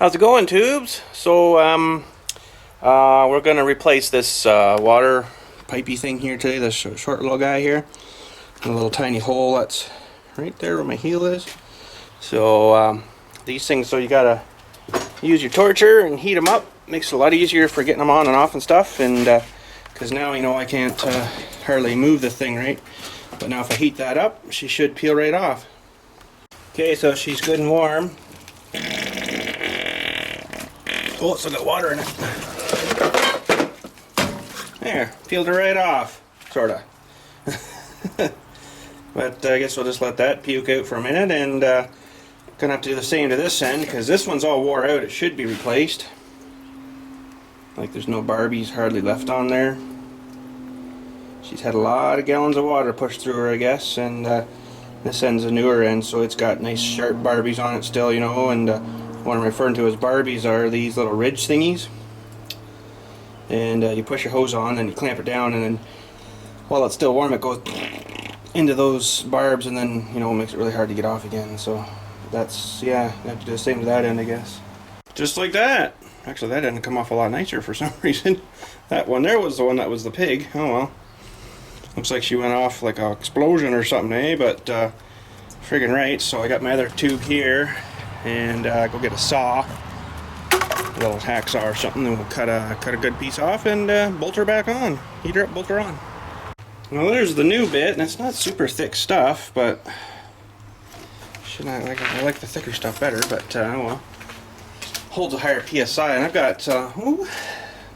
How's it going, tubes? So we're gonna replace this water pipey thing here today, this short little guy here, and a little tiny hole that's right there where my heel is. So these things, so you gotta use your torcher and heat them up. Makes it a lot easier for getting them on and off and stuff, and because now you know I can't hardly move the thing, right? But now if I heat that up, she should peel right off. Okay, so she's good and warm. Oh, it's still got water in it. There, peeled her right off, sorta. But I guess we'll just let that puke out for a minute, and gonna have to do the same to this end because this one's all wore out. It should be replaced. Like there's no Barbies hardly left on there. She's had a lot of gallons of water pushed through her, I guess, and this end's a newer end, so it's got nice sharp Barbies on it still, you know, and what I'm referring to as Barbies are these little ridge thingies. And you push your hose on and you clamp it down, and then while it's still warm it goes into those barbs, and then, you know, makes it really hard to get off again. So that's, yeah, I have to do the same to that end, I guess. Just like that. Actually, that didn't come off a lot nicer for some reason. That one there was the one that was the pig. Oh well. Looks like she went off like an explosion or something, eh? But friggin' right. So I got my other tube here, and go get a saw, a little hacksaw or something, and we'll cut a good piece off and bolt her back on. Heat her up, bolt her on. Well, there's the new bit, and it's not super thick stuff, but I like the thicker stuff better. But oh well. Holds a higher PSI, and I've got ooh,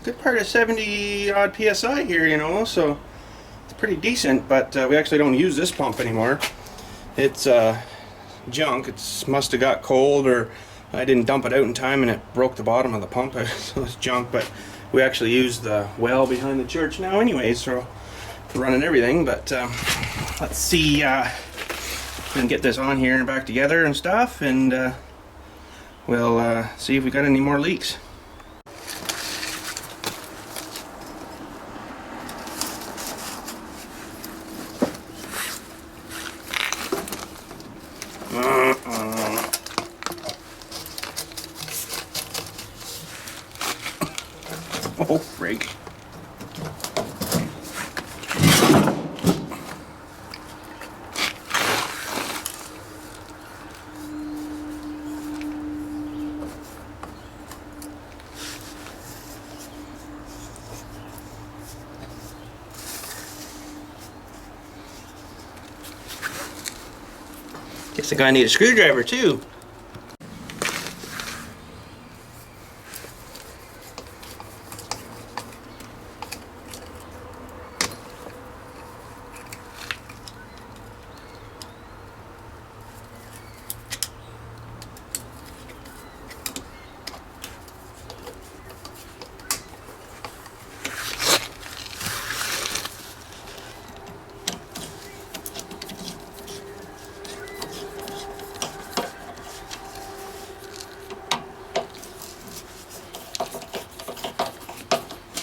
good part of 70 odd PSI here, you know, so it's pretty decent. But we actually don't use this pump anymore. It's junk. It must have got cold, or I didn't dump it out in time and it broke the bottom of the pump, so it's junk. But we actually use the well behind the church now anyways, so for running everything. But let's see if we can get this on here and back together and stuff, and we'll see if we got any more leaks. Oh, frig. Guess the guy needs a screwdriver too.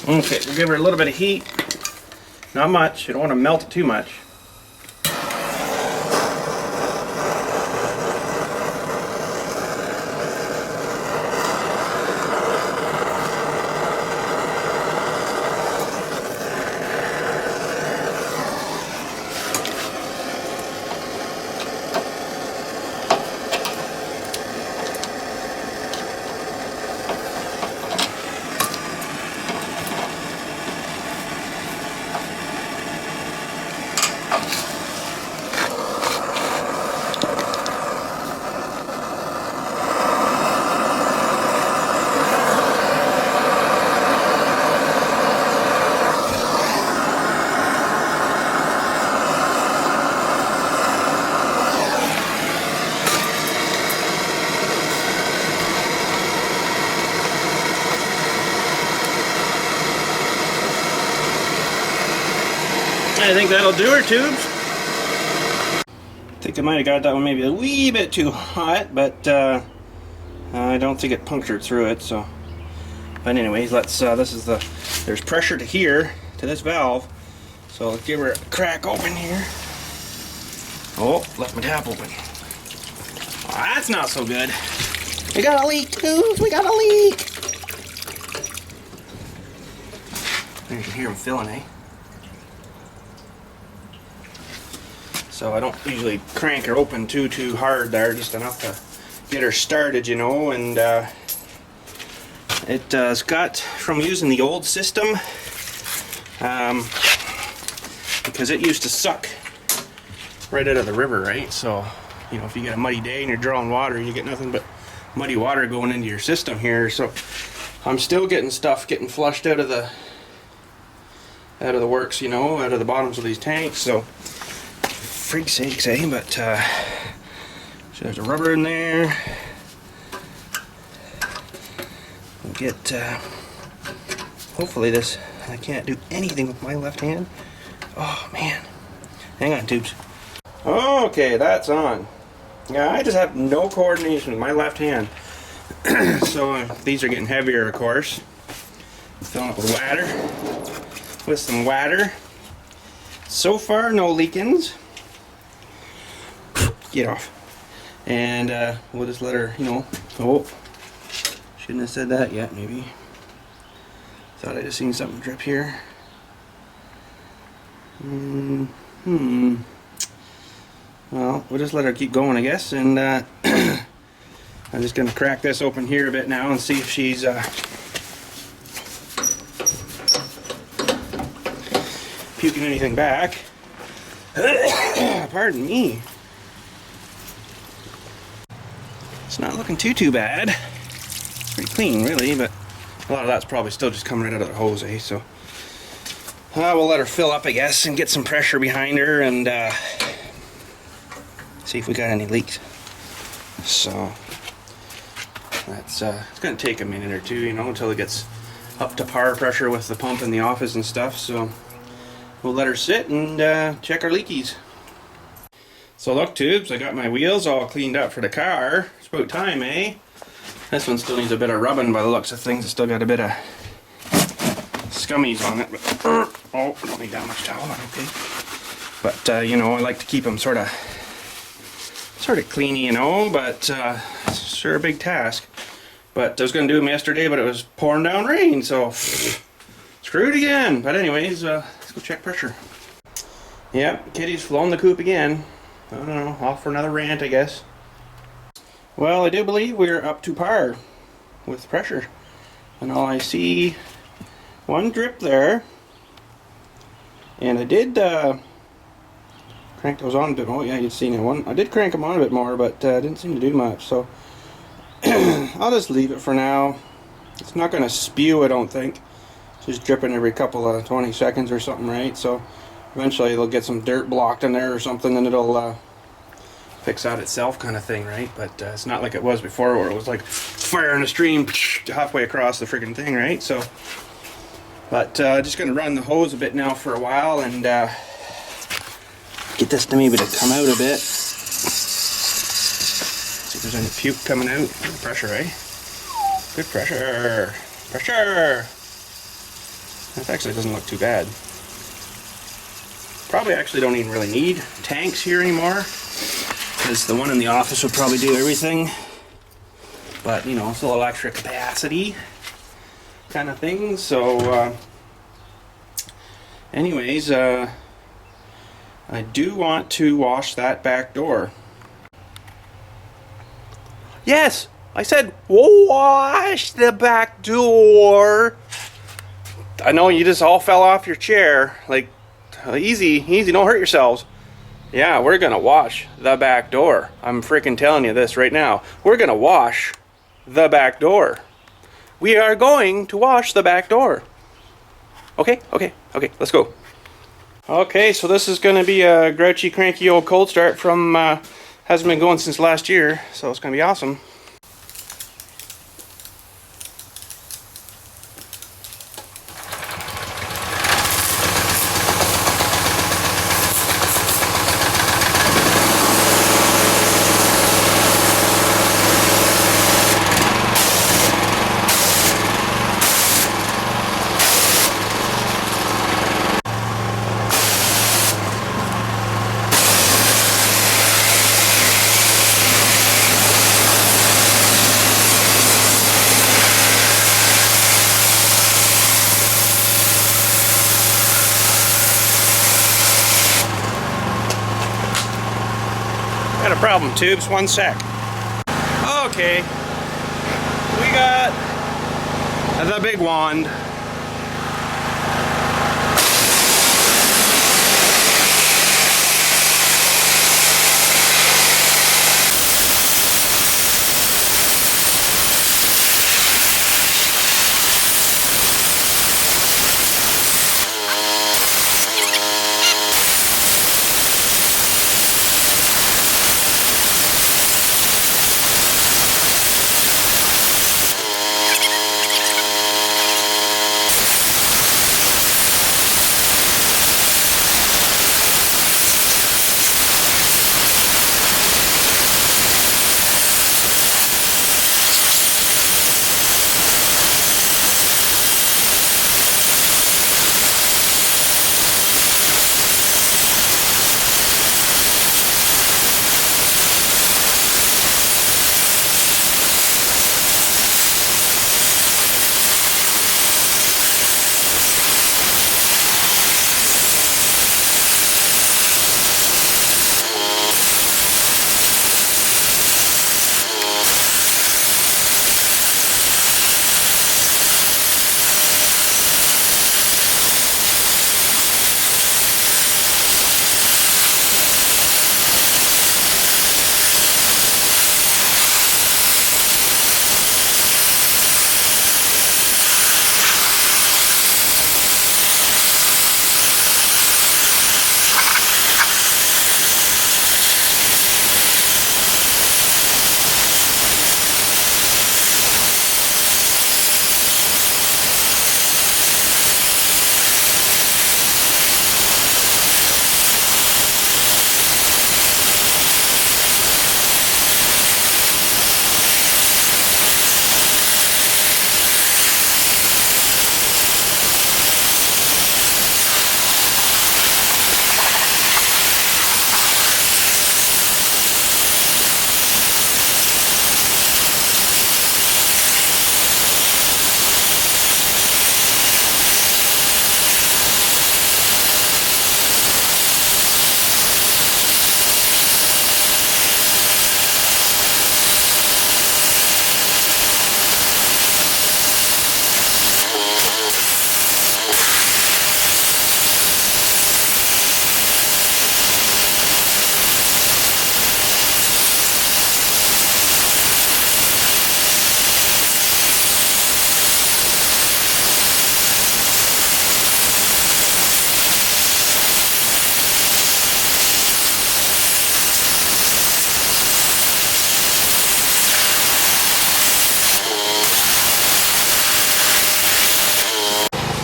Okay, we'll give her a little bit of heat. Not much. You don't want to melt it too much. I think that'll do her, tubes. I think I might have got that one maybe a wee bit too hot, but I don't think it punctured through it. So, but anyways, let's. There's pressure to here to this valve, so let's give her a crack open here. Oh, left my tap open. Oh, that's not so good. We got a leak, dudes! We got a leak! You can hear them filling, eh? So I don't usually crank her open too hard there, just enough to get her started, you know, and it's got, from using the old system, because it used to suck right out of the river, right? So, you know, if you get a muddy day and you're drawing water, you get nothing but muddy water going into your system here. So I'm still getting stuff getting flushed out of the works, you know, out of the bottoms of these tanks. So frig sakes, eh? But so there's a rubber in there. We'll get hopefully this, I can't do anything with my left hand. Oh man, hang on, tubes. Okay, that's on. Yeah, I just have no coordination with my left hand. So these are getting heavier, of course. Filling up with water. With some water. So far, no leakings. Get off. And we'll just let her, you know. Oh, shouldn't have said that yet, maybe. Thought I just seen something drip here. Well, we'll just let her keep going, I guess, and I'm just going to crack this open here a bit now and see if she's puking anything back. Pardon me. It's not looking too bad. It's pretty clean, really, but a lot of that's probably still just coming right out of the hose, eh? So we'll let her fill up, I guess, and get some pressure behind her and see if we got any leaks. So that's it's gonna take a minute or two, you know, until it gets up to par pressure with the pump in the office and stuff. So we'll let her sit and check our leakies. So look, tubes, I got my wheels all cleaned up for the car. It's about time, eh? This one still needs a bit of rubbing by the looks of things. It's still got a bit of scummies on it, but oh, I don't need that much towel, okay. But you know, I like to keep them sort of cleany, you know, but it's sure a big task. But I was going to do them yesterday, but it was pouring down rain, so screwed again. But anyways, let's go check pressure. Yep, Kitty's flown the coop again. I don't know, off for another rant, I guess. Well, I do believe we're up to par with pressure. And all I see, one drip there. And I did crank those on a bit more. Oh yeah, you've seen it. One, I did crank them on a bit more, but didn't seem to do much. So I'll just leave it for now. It's not going to spew, I don't think. It's just dripping every couple of 20 seconds or something, right? So eventually it'll get some dirt blocked in there or something, and it'll fix out itself, kind of thing, right? But it's not like it was before, where it was like fire in a stream halfway across the friggin' thing, right? So, but just going to run the hose a bit now for a while and get this to maybe to come out a bit. See if there's any puke coming out. Good pressure, eh? Good pressure. Pressure! That actually doesn't look too bad. Probably actually don't even really need tanks here anymore, because the one in the office would probably do everything. But, you know, it's a little extra capacity kind of thing. So, anyways, I do want to wash that back door. Yes, I said wash the back door. I know you just all fell off your chair. Like, easy, easy, don't hurt yourselves. Yeah, we're gonna wash the back door. I'm freaking telling you this right now. We're gonna wash the back door. We are going to wash the back door. Okay, let's go. Okay, so this is gonna be a grouchy, cranky old cold start from, hasn't been going since last year, so it's gonna be awesome. problem, tubes. One sec. Okay. We got the big wand.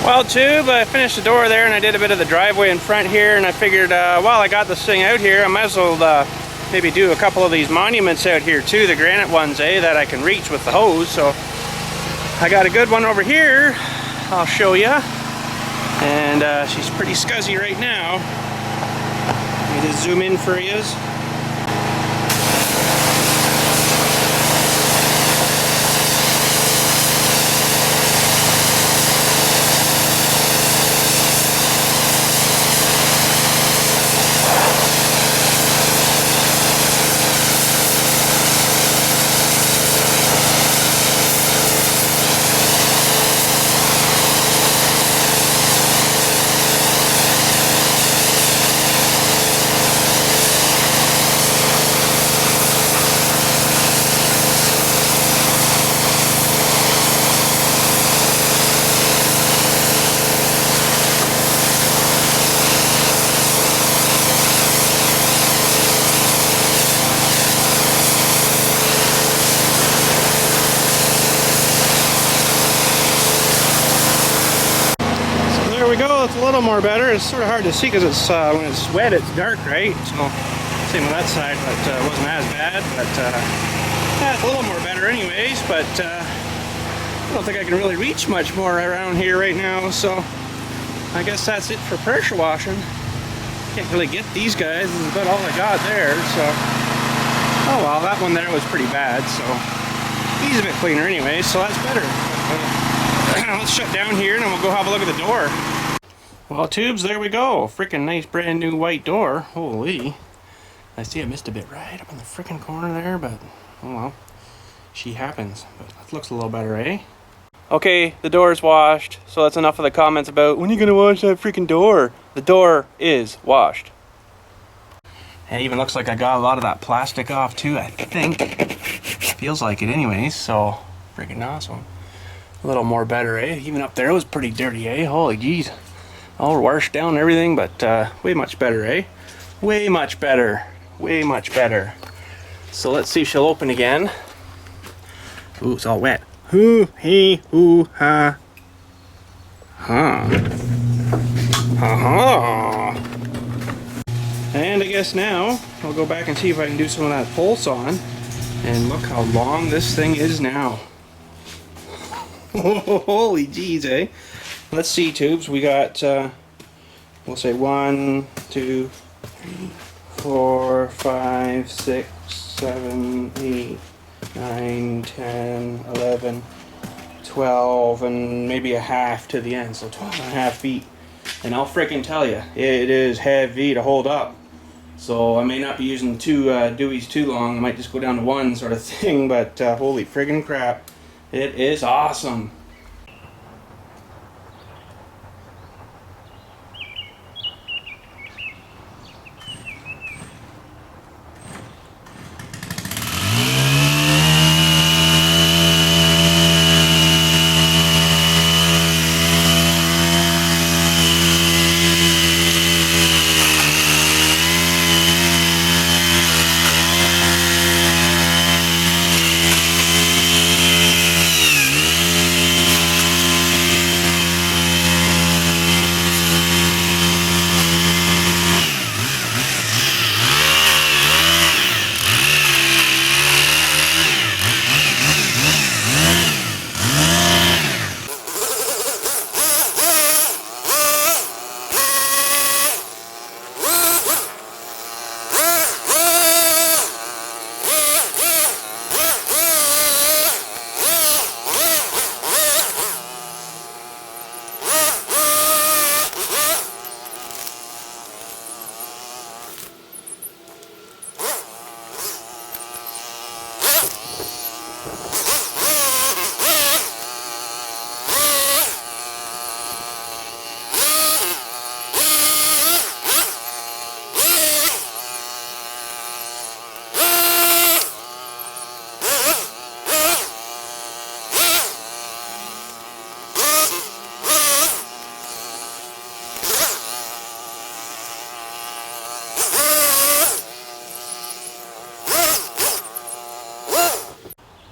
Well, tube, I finished the door there and I did a bit of the driveway in front here, and I figured while I got this thing out here, I might as well maybe do a couple of these monuments out here too, the granite ones, that I can reach with the hose. So I got a good one over here, I'll show you, and she's pretty scuzzy right now. Let me just zoom in for you. There we go, it's a little more better. It's sort of hard to see because it's when it's wet, it's dark, right? So same with that side, but it wasn't as bad. But yeah, it's a little more better anyways. But I don't think I can really reach much more around here right now. So I guess that's it for pressure washing. Can't really get these guys. This is about all I got there. So oh well, that one there was pretty bad. So he's a bit cleaner anyway. So that's better. Let's shut down here and then we'll go have a look at the door. Well, tubes, there we go. Freaking nice brand new white door. Holy. I see I missed a bit right up in the frickin' corner there, but oh well. She happens. But that looks a little better, eh? Okay, the door's washed, so that's enough of the comments about when are you gonna wash that freaking door? The door is washed. It even looks like I got a lot of that plastic off too, I think. Feels like it anyways, so freaking awesome. A little more better, eh? Even up there was pretty dirty, eh? Holy jeez. All washed down and everything, but way much better, eh? Way much better. Way much better. So let's see if she'll open again. Ooh, it's all wet. Hoo, he, hoo, ha. Huh. Ha-ha. And I guess now, I'll go back and see if I can do some of that pulse on. And look how long this thing is now. Holy jeez, eh? Let's see, tubes. We got, we'll say 1, 2, 3, 4, 5, 6, 7, 8, 9, 10, 11, 12, and maybe a half to the end, so 12 and a half feet. And I'll freaking tell you, it is heavy to hold up. So I may not be using two Deweys too long. I might just go down to one sort of thing, but holy friggin' crap, it is awesome.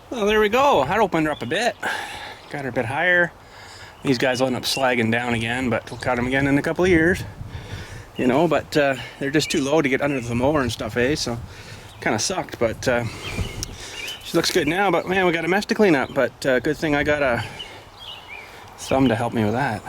Well, there we go. That opened her up a bit. Got her a bit higher. These guys will end up slagging down again, but we'll cut them again in a couple of years. You know, but they're just too low to get under the mower and stuff, eh? So, kind of sucked, but she looks good now. But man, we got a mess to clean up. But good thing I got a thumb to help me with that.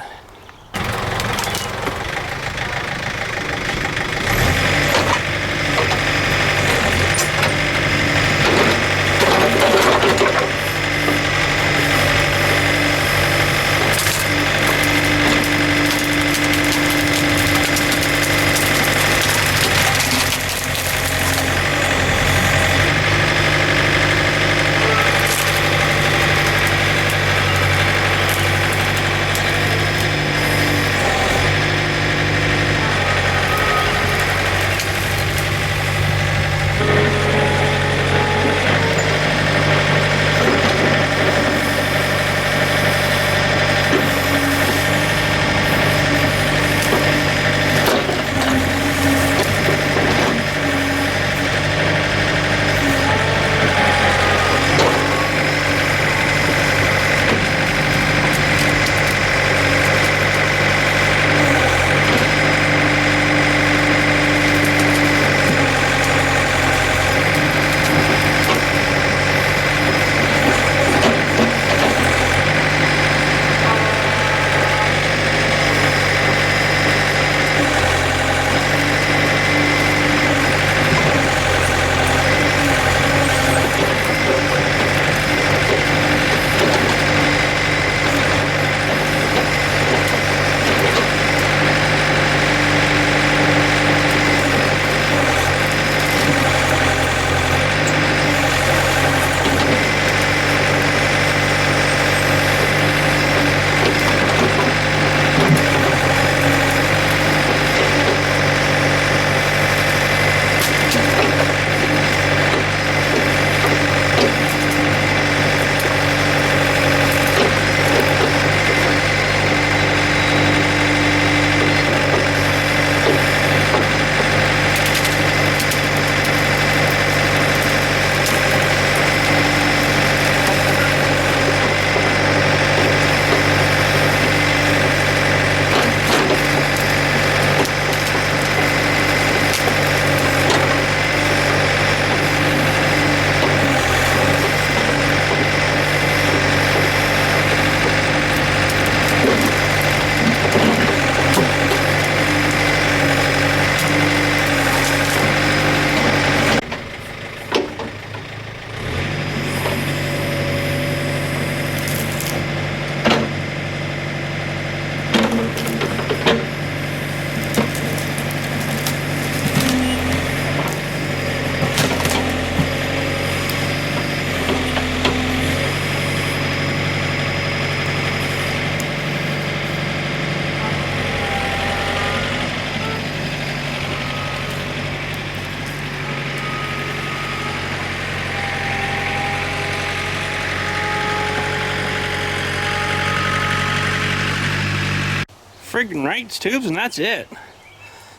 friggin' rights tubes, and that's it.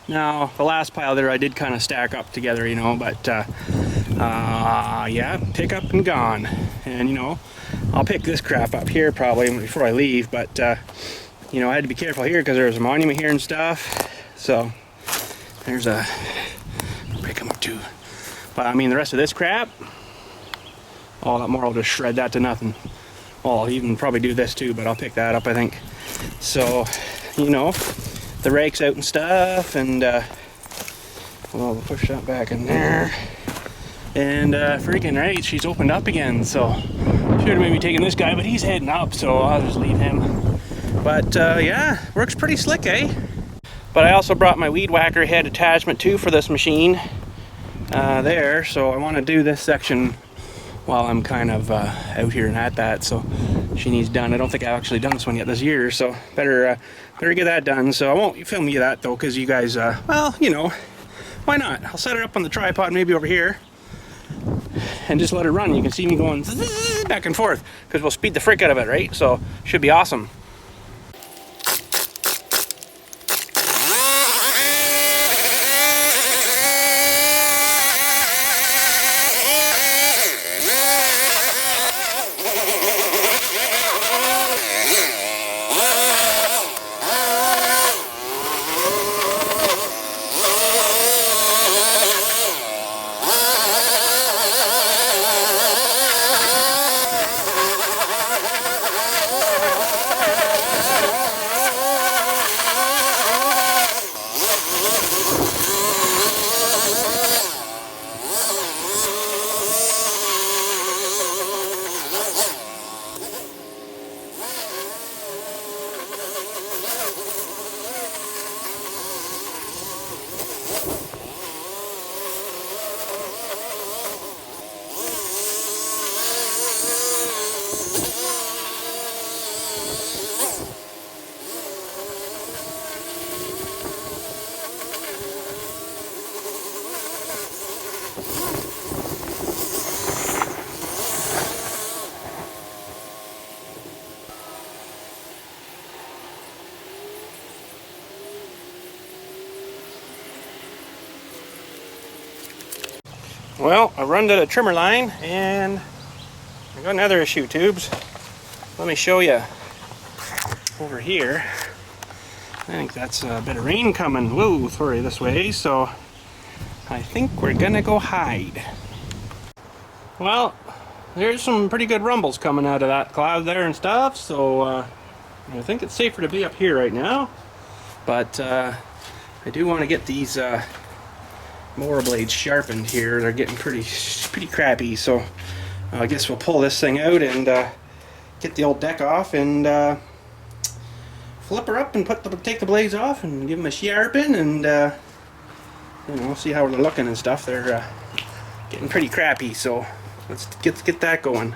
Now, the last pile there I did kind of stack up together, you know, but yeah, pick up and gone. And, you know, I'll pick this crap up here probably before I leave, but, you know, I had to be careful here because there's a monument here and stuff. So, there's a, pick them up too. But, I mean, the rest of this crap, all that more, I'll just shred that to nothing. Well, I'll even probably do this too, but I'll pick that up, I think. So, you know, the rake's out and stuff, and well, we'll push that back in there. And freaking right, she's opened up again, so should have maybe taken this guy, but he's heading up, so I'll just leave him. But yeah, works pretty slick, eh? But I also brought my weed whacker head attachment too for this machine there, so I want to do this section while I'm kind of out here and at that, so she needs done. I don't think I've actually done this one yet this year, so better get that done. So I won't film you that though, because you guys, well, you know, why not? I'll set it up on the tripod maybe over here and just let it run. You can see me going back and forth because we'll speed the frick out of it, right? So should be awesome. Well, I run to the trimmer line and I got another issue tubes. Let me show you over here. I think that's a bit of rain coming. Whoa, sorry, this way. So I think we're gonna go hide. Well, there's some pretty good rumbles coming out of that cloud there and stuff. So I think it's safer to be up here right now. But I do want to get these mower blades sharpened here. They're getting pretty crappy, so I guess we'll pull this thing out and get the old deck off and flip her up and take the blades off and give them a sharpen and you know, see how they're looking and stuff. They're getting pretty crappy, so let's get that going.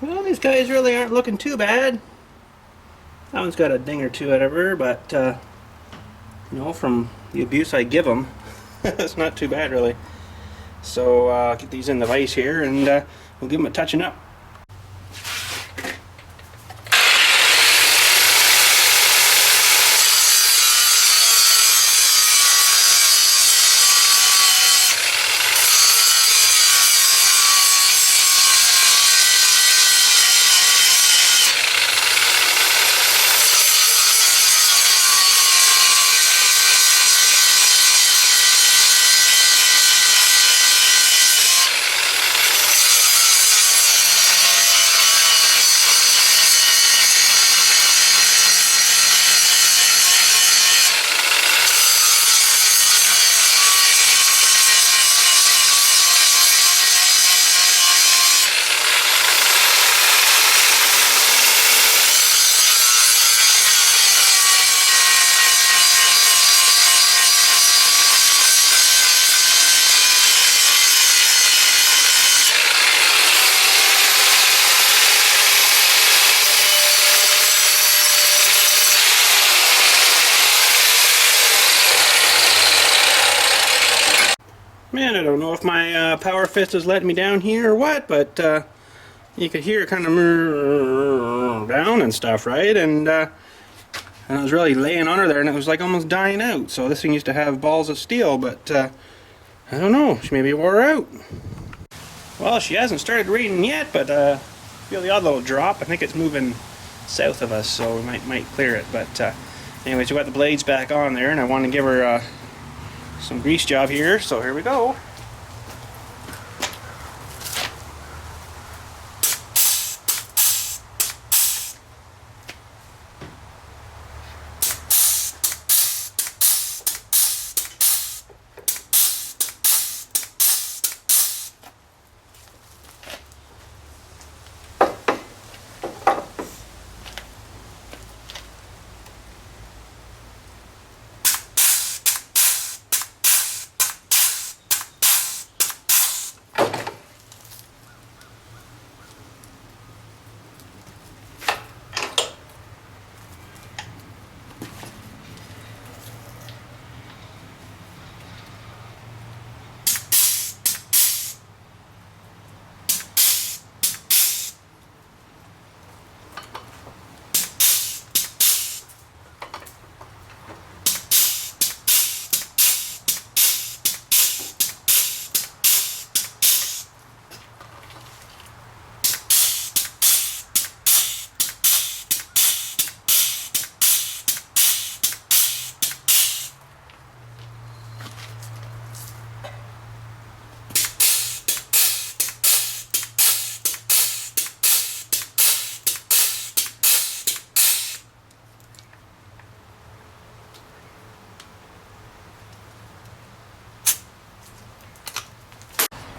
Well, these guys really aren't looking too bad. That one's got a ding or two out of her, but you know, from the abuse I give them, it's not too bad really. So get these in the vise here, and we'll give them a touching up. Man, I don't know if my power fist is letting me down here or what, but you could hear it kind of down and stuff, right? And I was really laying under there, and it was like almost dying out. So this thing used to have balls of steel, but I don't know, she maybe wore out. Well, she hasn't started reading yet, but feel the odd little drop. I think it's moving south of us, so we might clear it. But anyways, we got the blades back on there, and I want to give her some grease job here, so here we go.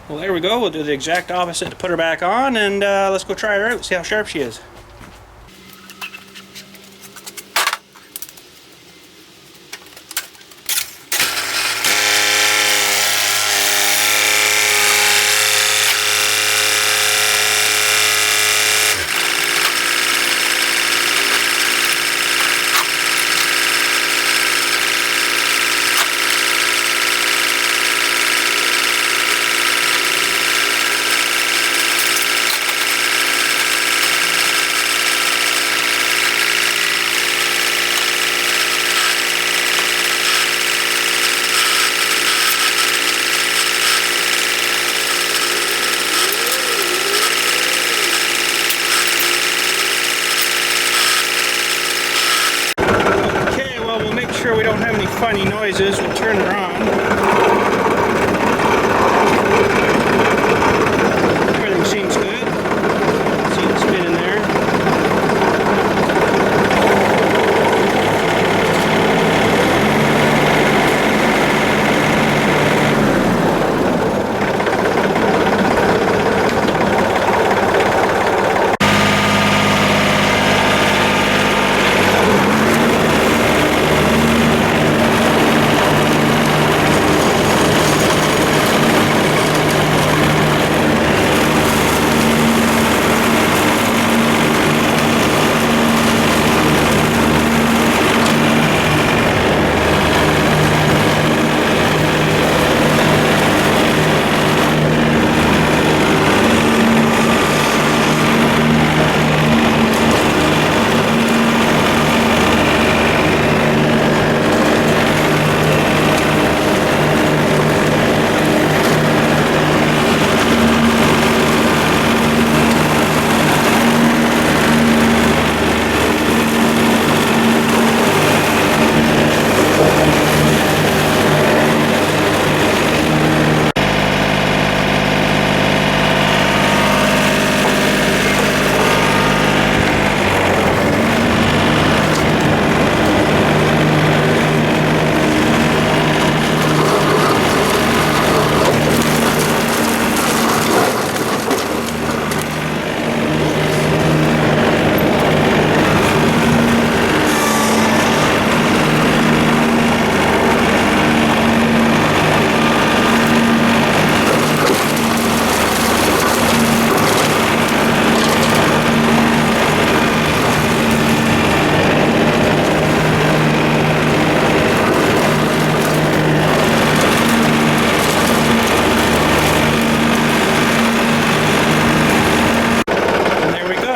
Well, there we go. We'll do the exact opposite to put her back on, and let's go try her out, see how sharp she is. We don't have any funny noises. We'll turn her on. Everything seems good. See it spinning there.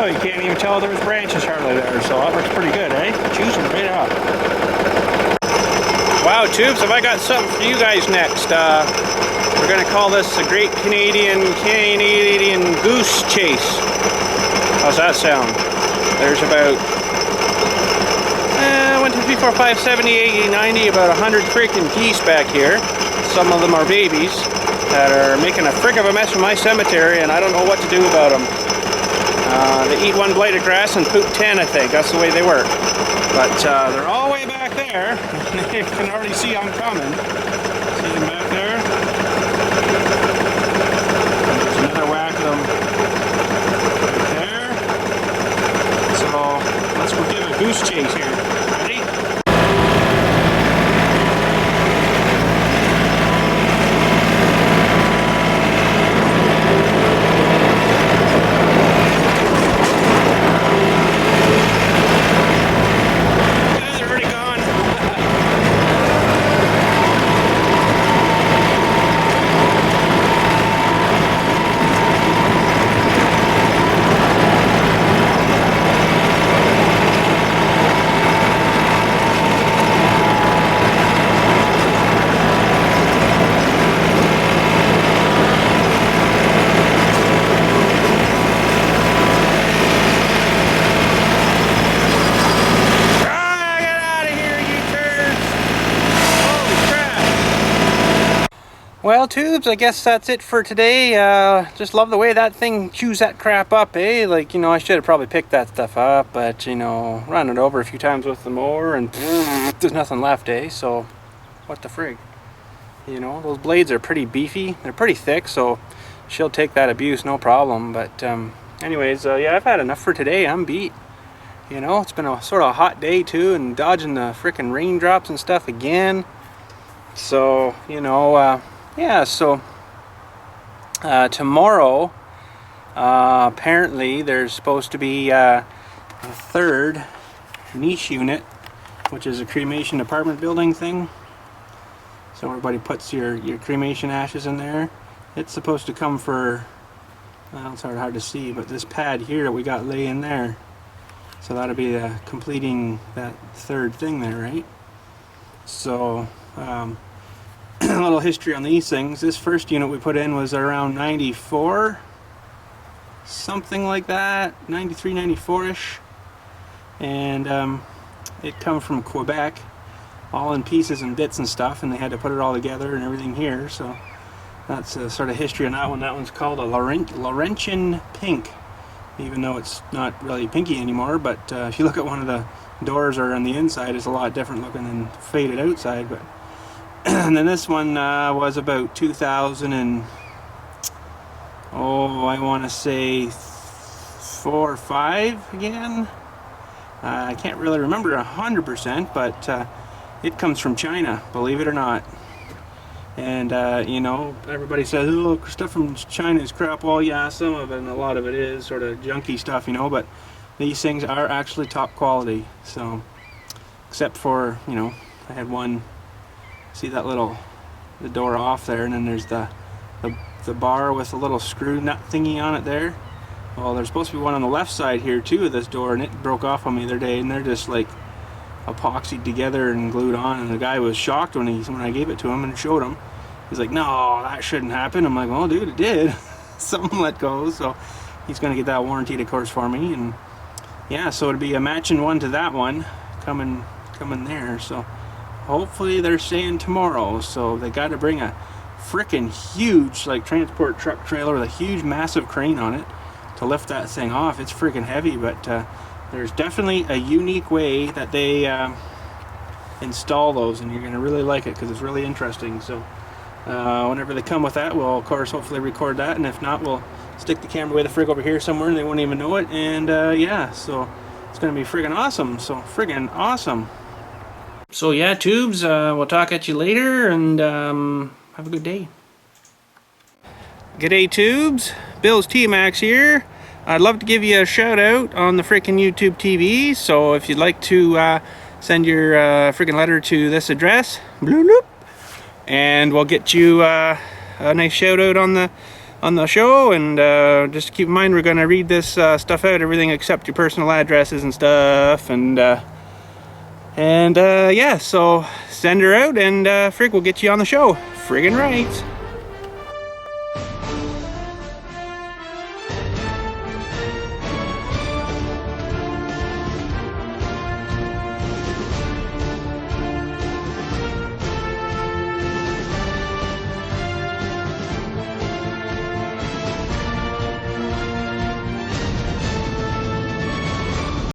you can't even tell there's branches hardly there, so that works pretty good, eh? Chews them right up. Wow, tubes, have I got something for you guys next. We're gonna call this the Great Canadian Goose Chase. How's that sound? There's about 1, 2, 3, 4, 5, 70, 80, 90, about 100 freaking geese back here. Some of them are babies that are making a frick of a mess in my cemetery, and I don't know what to do about them. They eat one blade of grass and poop 10, I think. That's the way they work. But they're all the way back there. You can already see I'm coming. See them back there? There's another whack of them right there. So let's go give a goose chase here. Ready? Well, tubes, I guess that's it for today. Just love the way that thing chews that crap up, eh? Like, you know, I should have probably picked that stuff up, but, you know, run it over a few times with the mower and there's nothing left, eh? So, what the frig? You know, those blades are pretty beefy. They're pretty thick, so she'll take that abuse, no problem. But, anyways, yeah, I've had enough for today. I'm beat. You know, it's been a sort of hot day, too, and dodging the frickin' raindrops and stuff again. So, you know, yeah, so tomorrow, apparently there's supposed to be a third niche unit, which is a cremation apartment building thing. So everybody puts your cremation ashes in there. It's supposed to come for, well, it's hard to see, but this pad here that we got laying there. So that'll be completing that third thing there, right? So, a little history on these things. This first unit we put in was around 94, something like that, 93, 94-ish, and it come from Quebec, all in pieces and bits and stuff, and they had to put it all together and everything here. So that's a sort of history on that one. That one's called a Laurentian Pink, even though it's not really pinky anymore. But if you look at one of the doors or on the inside, it's a lot different looking than faded outside. But and then this one was about 2000 and, oh, I want to say 4 or 5 again. I can't really remember 100%, but it comes from China, believe it or not. And you know, everybody says, oh, stuff from China is crap. Well, yeah, some of it and a lot of it is sort of junky stuff, you know, but these things are actually top quality. So, except for, you know, I had one. See that the door off there, and then there's the bar with a little screw nut thingy on it there. Well, there's supposed to be one on the left side here too of this door, and it broke off on me the other day, and they're just like epoxied together and glued on. And the guy was shocked when I gave it to him and showed him. He's like, no, that shouldn't happen. I'm like, well, dude, it did. Something let go. So he's gonna get that warranted, of course, for me. And yeah, so it'd be a matching one to that one coming there. So hopefully they're saying tomorrow. So they got to bring a frickin' huge, like, transport truck trailer with a huge massive crane on it to lift that thing off. It's freaking heavy, but there's definitely a unique way that they install those, and you're gonna really like it because it's really interesting. So whenever they come with that, we'll of course hopefully record that, and if not, we'll stick the camera way the frig over here somewhere and they won't even know it. And yeah, so it's gonna be friggin' awesome. So friggin' awesome. So yeah, tubes, we'll talk at you later, and have a good day. G'day, tubes. BILLSTMAXX here. I'd love to give you a shout out on the freaking YouTube TV. So if you'd like to send your freaking letter to this address, bloop, bloop, and we'll get you a nice shout out on the on the show, and just keep in mind we're gonna read this stuff out, everything except your personal addresses and stuff, and yeah, so send her out, and Frig will get you on the show. Friggin' right.